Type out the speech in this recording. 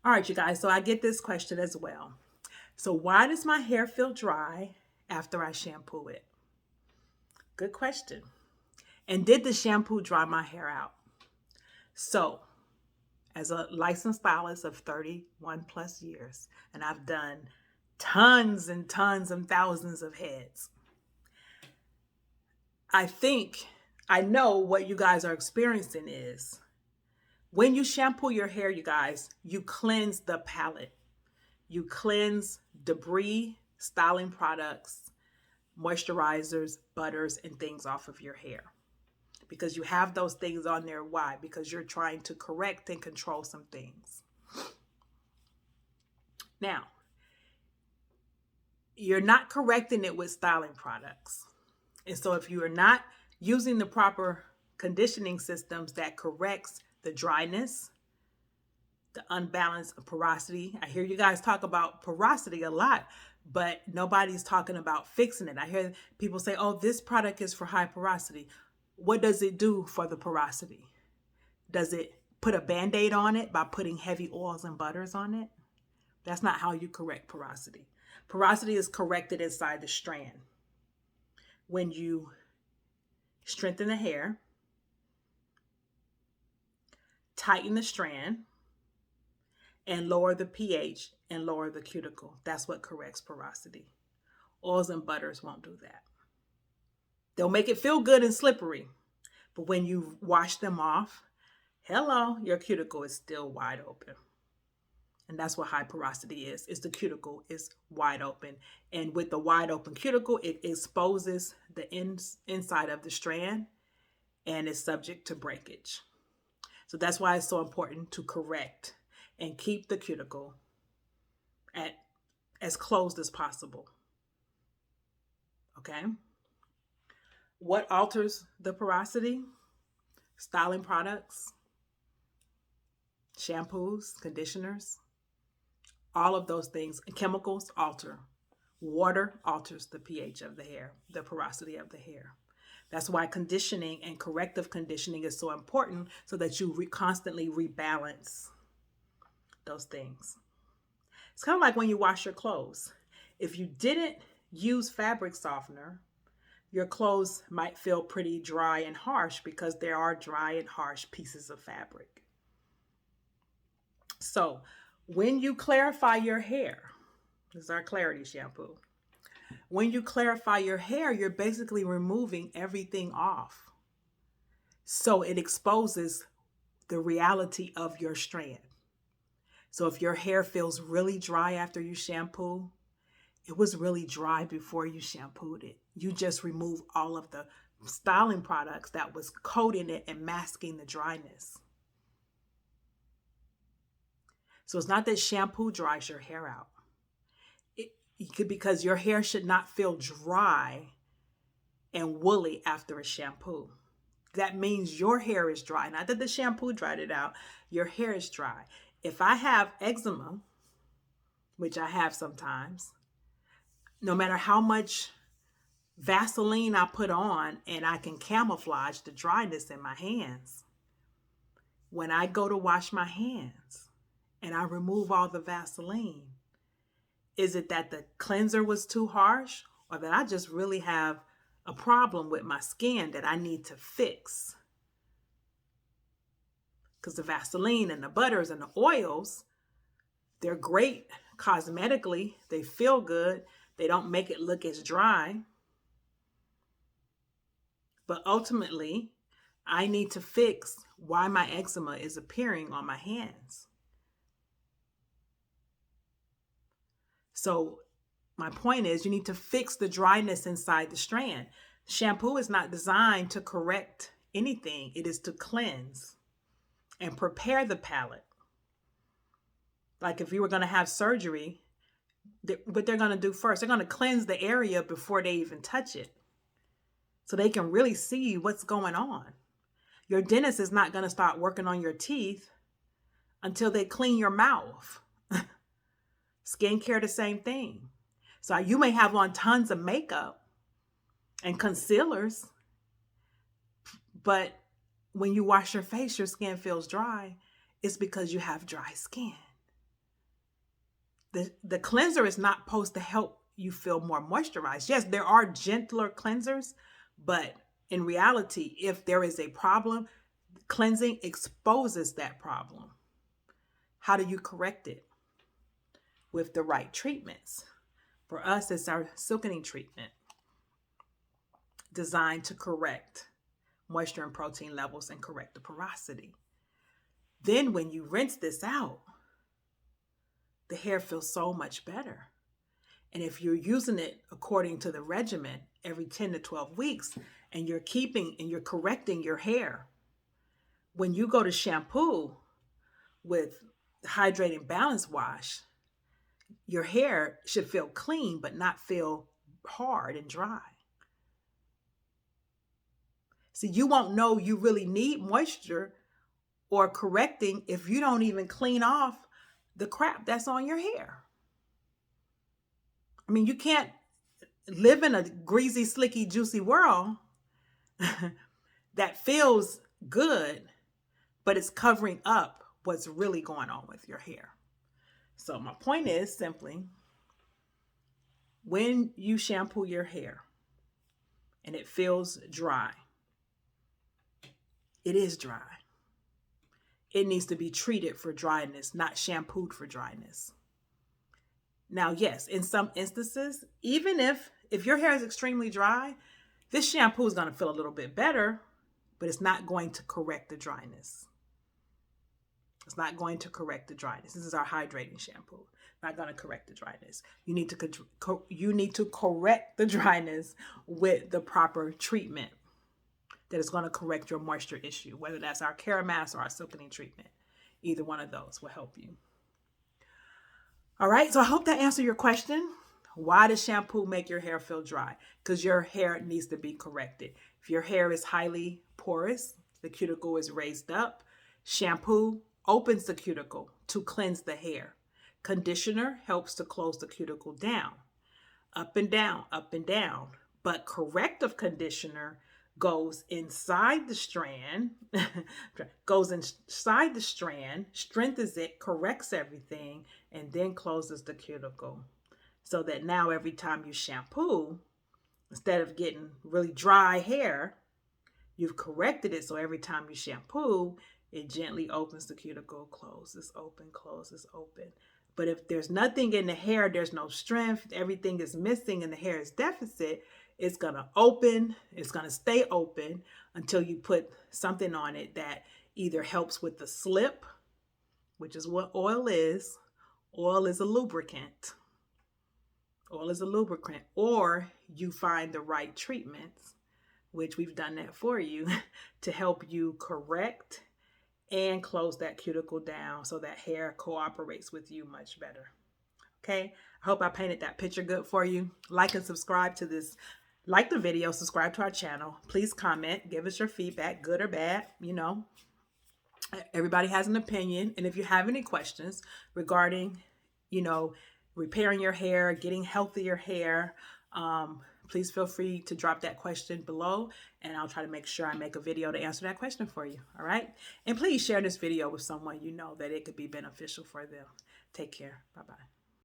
All right, you guys. So I get this question as well. So why does my hair feel dry after I shampoo it? Good question. And did the shampoo dry my hair out? So, as a licensed stylist of 31 plus years, and I've done tons and tons and thousands of heads, I think I know what you guys are experiencing is when you shampoo your hair, you guys, you cleanse the palette. You cleanse debris, styling products, moisturizers, butters, and things off of your hair. Because you have those things on there. Why? Because you're trying to correct and control some things. Now, you're not correcting it with styling products. And so if you are not using the proper conditioning systems that corrects the dryness, the unbalance of porosity. I hear you guys talk about porosity a lot, but nobody's talking about fixing it. I hear people say, oh, this product is for high porosity. What does it do for the porosity? Does it put a band-aid on it by putting heavy oils and butters on it? That's not how you correct porosity. Porosity is corrected inside the strand. When you strengthen the hair, tighten the strand, and lower the pH and lower the cuticle. That's what corrects porosity. Oils and butters won't do that. They'll make it feel good and slippery, but when you wash them off, hello, your cuticle is still wide open. And that's what high porosity is the cuticle is wide open. And with the wide open cuticle, it exposes the inside of the strand and is subject to breakage. So that's why it's so important to correct and keep the cuticle at as closed as possible. Okay? What alters the porosity? Styling products, shampoos, conditioners, all of those things. Chemicals alter. Water alters the pH of the hair, the porosity of the hair. That's why conditioning and corrective conditioning is so important so that you constantly rebalance those things. It's kind of like when you wash your clothes. If you didn't use fabric softener, your clothes might feel pretty dry and harsh because there are dry and harsh pieces of fabric. So, when you clarify your hair, this is our clarity shampoo. When you clarify your hair, you're basically removing everything off. So, it exposes the reality of your strand. So, if your hair feels really dry after you shampoo, it was really dry before you shampooed it. You just removed all of the styling products that was coating it and masking the dryness. So it's not that shampoo dries your hair out. It could, because your hair should not feel dry and woolly after a shampoo. That means your hair is dry. Not that the shampoo dried it out, your hair is dry. If I have eczema, which I have sometimes, no matter how much Vaseline I put on and I can camouflage the dryness in my hands, when I go to wash my hands and I remove all the Vaseline, is it that the cleanser was too harsh or that I just really have a problem with my skin that I need to fix? Because the Vaseline and the butters and the oils, they're great cosmetically. They feel good. They don't make it look as dry. But ultimately, I need to fix why my eczema is appearing on my hands. So my point is you need to fix the dryness inside the strand. Shampoo is not designed to correct anything. It is to cleanse and prepare the palate. Like if you were going to have surgery, what they're going to do first, they're going to cleanse the area before they even touch it, so they can really see what's going on. Your dentist is not going to start working on your teeth until they clean your mouth. Skincare, the same thing. So you may have on tons of makeup and concealers, but when you wash your face, your skin feels dry. It's because you have dry skin. The cleanser is not supposed to help you feel more moisturized. Yes, there are gentler cleansers, but in reality, if there is a problem, cleansing exposes that problem. How do you correct it? With the right treatments. For us, it's our silkening treatment designed to correct moisture and protein levels and correct the porosity. Then when you rinse this out, the hair feels so much better. And if you're using it according to the regimen every 10 to 12 weeks, and you're keeping and you're correcting your hair, when you go to shampoo with hydrating balance wash, your hair should feel clean but not feel hard and dry. So you won't know you really need moisture or correcting if you don't even clean off the crap that's on your hair. I mean, you can't live in a greasy, slicky, juicy world that feels good, but it's covering up what's really going on with your hair. So my point is simply, when you shampoo your hair and it feels dry, it is dry. It needs to be treated for dryness, not shampooed for dryness. Now, yes, in some instances, even if your hair is extremely dry, this shampoo is going to feel a little bit better, but it's not going to correct the dryness. It's not going to correct the dryness. This is our hydrating shampoo. Not going to correct the dryness. You need to correct the dryness with the proper treatment that is going to correct your moisture issue, whether that's our Care Mask or our silkening treatment. Either one of those will help you. All right, so I hope that answered your question. Why does shampoo make your hair feel dry? Because your hair needs to be corrected. If your hair is highly porous, the cuticle is raised up, shampoo opens the cuticle to cleanse the hair. Conditioner helps to close the cuticle down, up and down, up and down. But corrective conditioner goes inside the strand, strengthens it, corrects everything, and then closes the cuticle. So that now every time you shampoo, instead of getting really dry hair, you've corrected it. So every time you shampoo, it gently opens the cuticle, closes, open, closes, open. But if there's nothing in the hair, there's no strength, everything is missing and the hair is deficit, it's going to open, it's going to stay open until you put something on it that either helps with the slip, which is what oil is. Oil is a lubricant. Oil is a lubricant. Or you find the right treatments, which we've done that for you, to help you correct and close that cuticle down so that hair cooperates with you much better. Okay, I hope I painted that picture good for you. Like and subscribe to this. Like the video, subscribe to our channel. Please comment, give us your feedback, good or bad. You know, everybody has an opinion. And if you have any questions regarding, you know, repairing your hair, getting healthier hair, please feel free to drop that question below, and I'll try to make sure I make a video to answer that question for you. All right. And please share this video with someone you know that it could be beneficial for them. Take care. Bye-bye.